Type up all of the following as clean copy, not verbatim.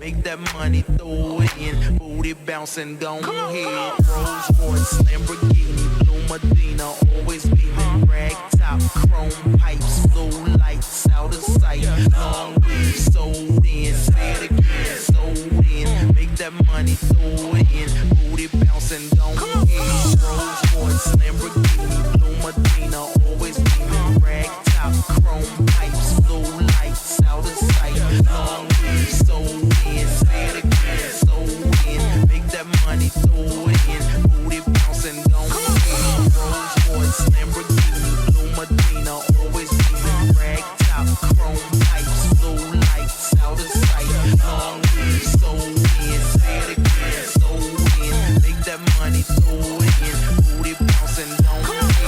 Make that money, throw it in. Booty bouncing, don't hit. Rolls Royce, Lamborghini, Blue Medina, always beaming. Rag top, chrome pipes, blue lights, out of sight. Long weed, sold in. Say it again, sold in. Make that money, throw it in. Booty bouncing, don't hit. Rolls Royce, Lamborghini, Blue Medina, always beaming. Rag top, chrome pipes, blue lights, out of sight. Long weed, sold in. Say it again, sold in. Make that money, throw it in. Booty bouncing, don't hit. Rolls Royce, Lamborghini, Blue Medina, always beaming. Rag top, chrome pipes, blue lights, out of sight. Long weed, sold in. Say it again, sold in. Make that money, throw it in. Booty bouncing, don't hit.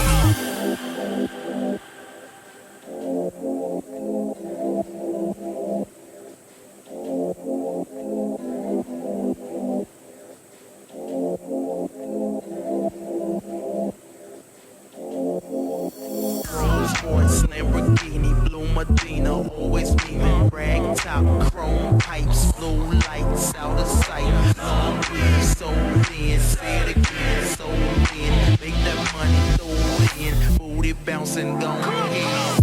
Lamborghini, Blue Medina, always beaming. Rag top, chrome pipes, blue lights, out of sight. Long weed, sold in. Say it again, sold in. Make that money, throw it in. Booty bouncing, don't hit.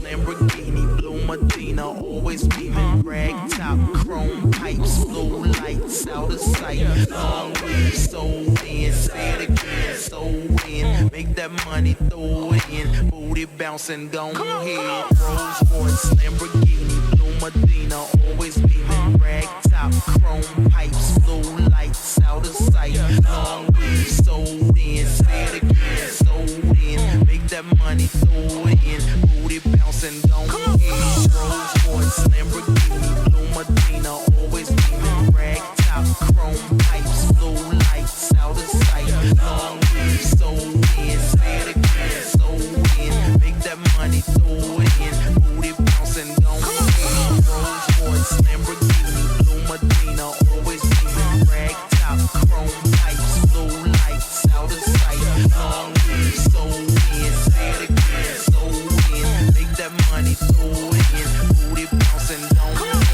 Lamborghini, Blue Medina, always beaming. Rag top, chrome pipes, blue lights, out of sight. Long weed, sold in. Say it again, sold in. Make that money, throw it in. Booty bouncing, don't hit. Rolls Royce, Lamborghini, Blue Medina, always beaming. Rag top, chrome pipes, blue lights, out of sight. Long weed, sold in. Say it again, sold in. Make that money, throw it in. Booty bouncing, don't hit. Rolls Royce, Lamborghini, Blue Medina, always beaming. Rag top, chrome pipes, blue lights, out of sight. Long weed, sold in. Say it again, sold in. Make that money, throw it in. Booty bouncing, don't hit. Rolls Royce, Lamborghini, Blue Medina, always beaming. Rag top, chrome pipes, blue lights, out of sight. Long weed, sold in. Say it again, sold in. Make that money, throw it in. Booty bouncing, don't hit.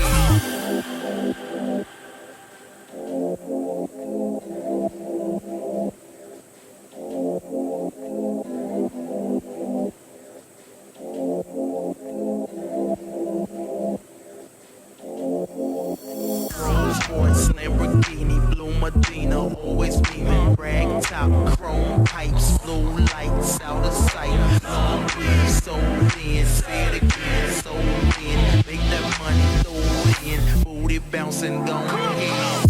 bouncing, go ahead.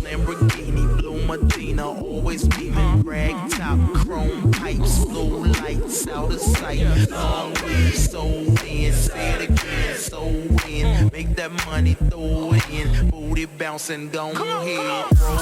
Lamborghini, blue Medina, always beaming, rag top, chrome pipes, blue lights out of sight. Long weed, so in, say it again, so in. Make that money, throw it in, booty bouncing, go ahead.